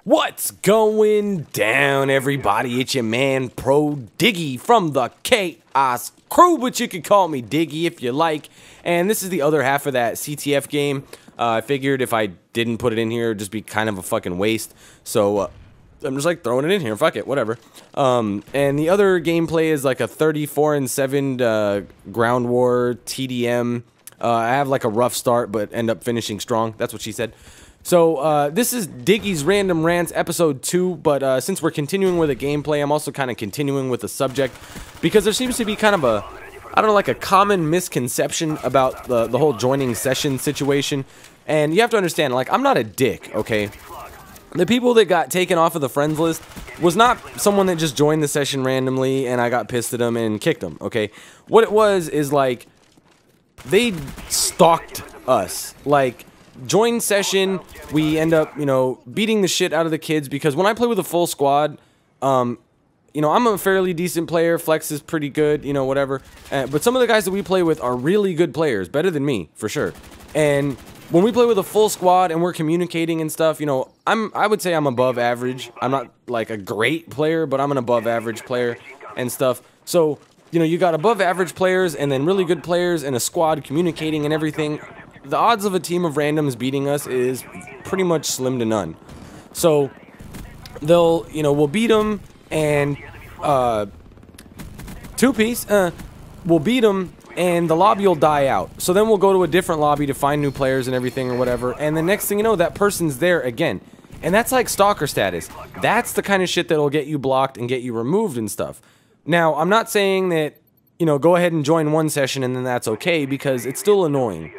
What's going down, everybody? It's your man, Pro Diggy from the Chaos Crew, but you can call me Diggy if you like. And this is the other half of that CTF game. I figured if I didn't put it in here, it'd just be kind of a fucking waste. So I'm just like throwing it in here. Fuck it, whatever. And the other gameplay is like a 34-7 ground war TDM. I have like a rough start, but end up finishing strong. That's what she said. So, this is Diggy's Random Rants episode 2, but since we're continuing with a gameplay, I'm also kind of continuing with the subject, because there seems to be kind of a, I don't know, like a common misconception about the whole joining session situation, and you have to understand, like, I'm not a dick, okay? The people that got taken off of the friends list was not someone that just joined the session randomly and I got pissed at them and kicked them, okay? What it was is, like, they stalked us, like, join session, we end up, you know, beating the shit out of the kids, because when I play with a full squad, you know, I'm a fairly decent player, Flex is pretty good, you know, whatever, but some of the guys that we play with are really good players, better than me, for sure, and when we play with a full squad and we're communicating and stuff, you know, I would say I'm above average. I'm not, like, a great player, but I'm an above average player and stuff, so, you know, you got above average players and then really good players and a squad communicating and everything. The odds of a team of randoms beating us is pretty much slim to none. So, they'll, you know, we'll beat them, and, two-piece, we'll beat them, and the lobby will die out. So then we'll go to a different lobby to find new players and everything or whatever, and the next thing you know, that person's there again. And that's like stalker status. That's the kind of shit that'll get you blocked and get you removed and stuff. Now, I'm not saying that, you know, go ahead and join one session and then that's okay, because it's still annoying.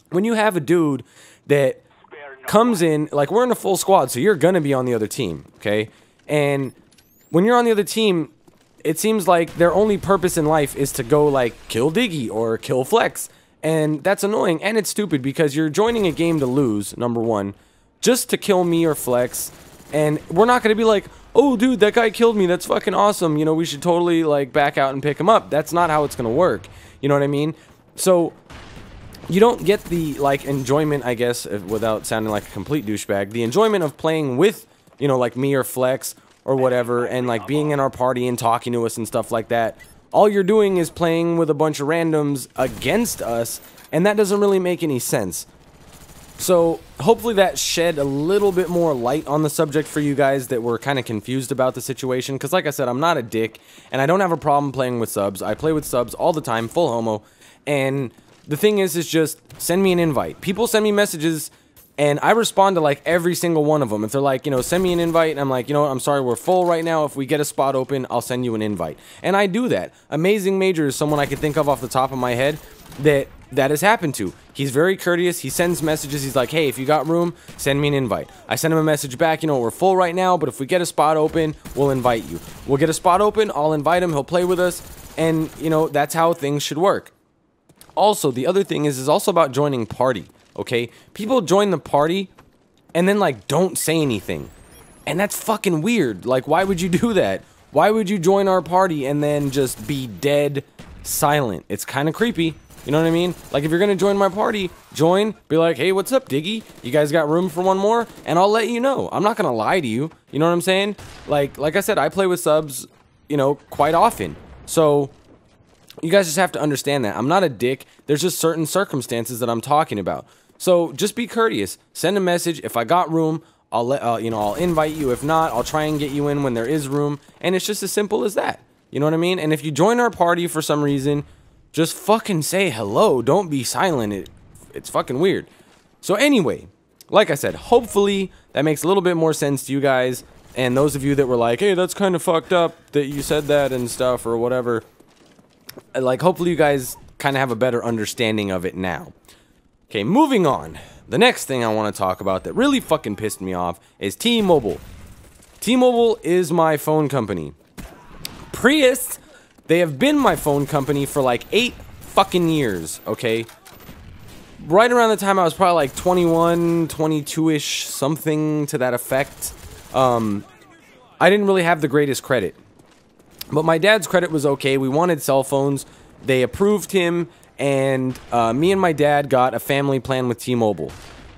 When you have a dude that comes in, like, we're in a full squad, so you're gonna be on the other team, okay? And when you're on the other team, it seems like their only purpose in life is to go, like, kill Diggy or kill Flex. And that's annoying, and it's stupid, because you're joining a game to lose, number one, just to kill me or Flex. And we're not gonna be like, oh, dude, that guy killed me, that's fucking awesome, you know, we should totally, like, back out and pick him up. That's not how it's gonna work, you know what I mean? So you don't get the, like, enjoyment, I guess, without sounding like a complete douchebag, the enjoyment of playing with, you know, like me or Flex or whatever, and, like, being in our party and talking to us and stuff like that. All you're doing is playing with a bunch of randoms against us, and that doesn't really make any sense. So, hopefully that shed a little bit more light on the subject for you guys that were kind of confused about the situation, because like I said, I'm not a dick, and I don't have a problem playing with subs. I play with subs all the time, full homo, and the thing is just send me an invite. People send me messages, and I respond to, like, every single one of them. If they're like, you know, send me an invite, and I'm like, you know what, I'm sorry, we're full right now. If we get a spot open, I'll send you an invite. And I do that. Amazing Major is someone I can think of off the top of my head that has happened to. He's very courteous. He sends messages. He's like, hey, if you got room, send me an invite. I send him a message back, you know, we're full right now, but if we get a spot open, we'll invite you. We'll get a spot open, I'll invite him, he'll play with us, and, you know, that's how things should work. Also, the other thing is also about joining party, okay? People join the party and then, like, don't say anything. And that's fucking weird. Like, why would you do that? Why would you join our party and then just be dead silent? It's kind of creepy. You know what I mean? Like, if you're gonna join my party, join, be like, hey, what's up, Diggy? You guys got room for one more? And I'll let you know. I'm not gonna lie to you. You know what I'm saying? Like I said, I play with subs, you know, quite often. So you guys just have to understand that. I'm not a dick. There's just certain circumstances that I'm talking about. So just be courteous. Send a message. If I got room, I'll let you know, I'll invite you. If not, I'll try and get you in when there is room. And it's just as simple as that. You know what I mean? And if you join our party for some reason, just fucking say hello. Don't be silent. It's fucking weird. So anyway, like I said, hopefully that makes a little bit more sense to you guys. And those of you that were like, hey, that's kind of fucked up that you said that and stuff or whatever, like, hopefully you guys kind of have a better understanding of it now. Okay, moving on. The next thing I want to talk about that really fucking pissed me off is T-Mobile. T-Mobile is my phone company. Prius, they have been my phone company for like 8 fucking years, okay? Right around the time I was probably like 21, 22-ish, something to that effect. I didn't really have the greatest credit. But my dad's credit was okay. We wanted cell phones. They approved him, and me and my dad got a family plan with T-Mobile.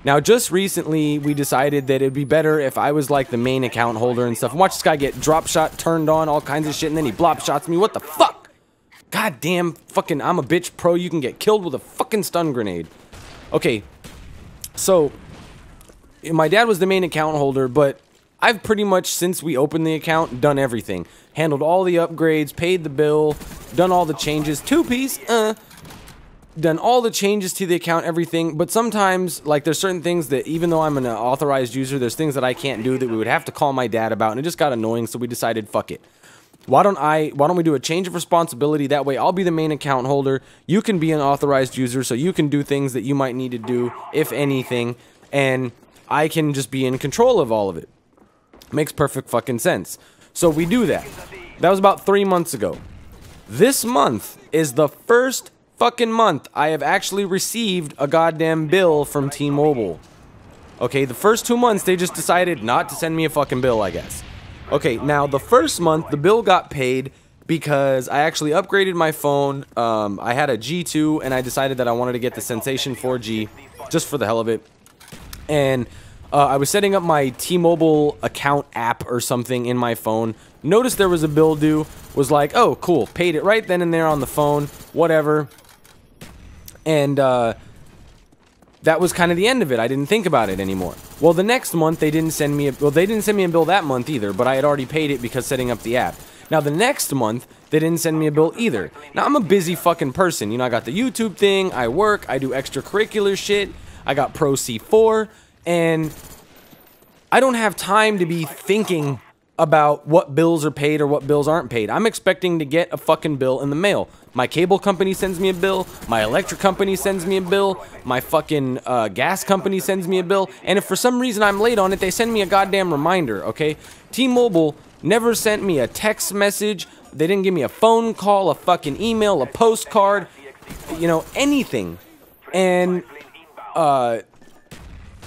Now, just recently, we decided that it'd be better if I was like the main account holder and stuff. Watch this guy get drop shot, turned on, all kinds of shit, and then he blop shots me. What the fuck? God damn, fucking, I'm a bitch pro. You can get killed with a fucking stun grenade. Okay, so my dad was the main account holder, but I've pretty much, since we opened the account, done everything. Handled all the upgrades, paid the bill, done all the changes. Two-piece, done all the changes to the account, everything. But sometimes, like, there's certain things that, even though I'm an authorized user, there's things that I can't do that we would have to call my dad about, and it just got annoying, so we decided, fuck it. Why don't we do a change of responsibility? That way I'll be the main account holder. You can be an authorized user, so you can do things that you might need to do, if anything, and I can just be in control of all of it. Makes perfect fucking sense. So we do that. That was about 3 months ago. This month is the first fucking month I have actually received a goddamn bill from T-Mobile. Okay, the first 2 months they just decided not to send me a fucking bill, I guess. Okay, now the first month the bill got paid because I actually upgraded my phone. I had a G2 and I decided that I wanted to get the Sensation 4G just for the hell of it. And I was setting up my T-Mobile account app or something in my phone. Noticed there was a bill due. Was like, oh, cool. Paid it right then and there on the phone. Whatever. And that was kind of the end of it. I didn't think about it anymore. Well, the next month they didn't send me a they didn't send me a bill that month either, but I had already paid it because setting up the app. Now the next month they didn't send me a bill either. Now I'm a busy fucking person. You know, I got the YouTube thing, I work, I do extracurricular shit. I got Pro C4, and I don't have time to be thinking about what bills are paid or what bills aren't paid. I'm expecting to get a fucking bill in the mail. My cable company sends me a bill, my electric company sends me a bill, my fucking gas company sends me a bill, and if for some reason I'm late on it, they send me a goddamn reminder, okay? T-Mobile never sent me a text message, they didn't give me a phone call, a fucking email, a postcard, you know, anything. And,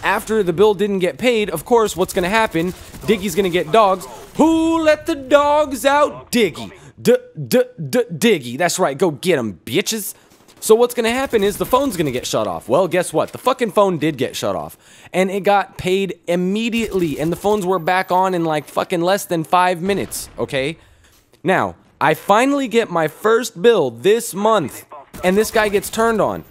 after the bill didn't get paid, of course, what's gonna happen? Diggy's gonna get dogs. Who let the dogs out? Diggy. Diggy. That's right, go get them, bitches. So what's gonna happen is the phone's gonna get shut off. Well, guess what? The fucking phone did get shut off. And it got paid immediately, and the phones were back on in like fucking less than 5 minutes, okay? Now, I finally get my first bill this month, and this guy gets turned on.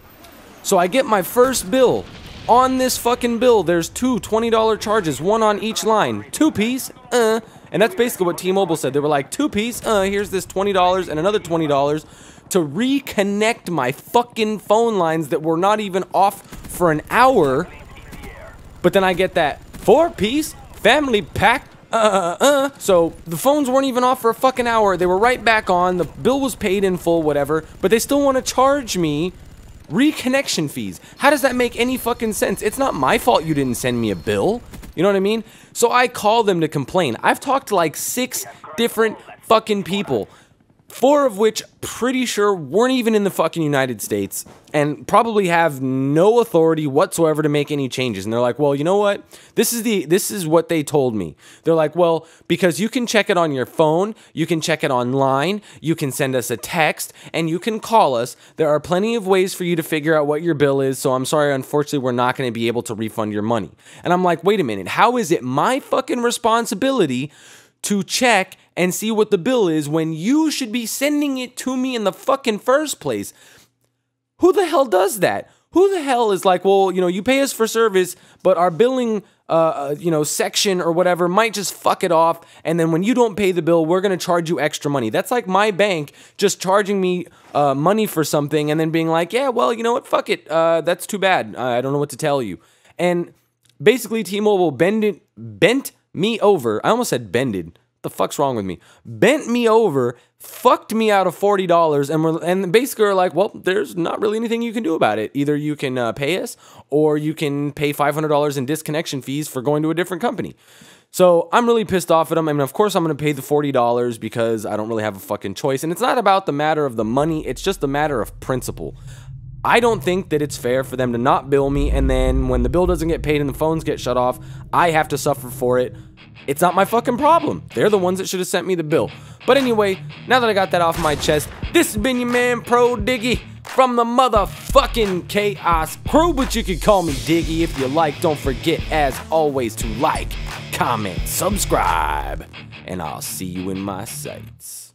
So I get my first bill. On this fucking bill, there's two $20 charges, one on each line. Two-piece, and that's basically what T-Mobile said. They were like, two-piece, here's this $20 and another $20 to reconnect my fucking phone lines that were not even off for an hour. But then I get that four-piece family pack, So the phones weren't even off for a fucking hour. They were right back on. The bill was paid in full, whatever. But they still want to charge me reconnection fees. How does that make any fucking sense? It's not my fault you didn't send me a bill. You know what I mean? So I call them to complain. I've talked to like 6 different fucking people, 4 of which pretty sure weren't even in the fucking United States and probably have no authority whatsoever to make any changes. And they're like, well, you know what? This is what they told me. They're like, well, because you can check it on your phone, you can check it online, you can send us a text, and you can call us. There are plenty of ways for you to figure out what your bill is. So I'm sorry, unfortunately, we're not going to be able to refund your money. And I'm like, wait a minute. How is it my fucking responsibility to check and see what the bill is when you should be sending it to me in the fucking first place? Who the hell does that? Who the hell is like, well, you know, you pay us for service, but our billing, section or whatever might just fuck it off, and then when you don't pay the bill, we're gonna charge you extra money. That's like my bank just charging me money for something and then being like, yeah, well, you know what, fuck it, that's too bad. I don't know what to tell you. And basically, T-Mobile bent me over. I almost said bended. What the fuck's wrong with me? Bent me over, fucked me out of $40, and basically are like, well, there's not really anything you can do about it. Either you can pay us, or you can pay $500 in disconnection fees for going to a different company. So I'm really pissed off at them. I mean, of course I'm going to pay the $40 because I don't really have a fucking choice. And it's not about the matter of the money. It's just a matter of principle. I don't think that it's fair for them to not bill me, and then when the bill doesn't get paid and the phones get shut off, I have to suffer for it. It's not my fucking problem. They're the ones that should have sent me the bill. But anyway, now that I got that off my chest, this has been your man, Pro Diggy. from the motherfucking Chaos Crew, but you can call me Diggy if you like. Don't forget, as always, to like, comment, subscribe, and I'll see you in my sights.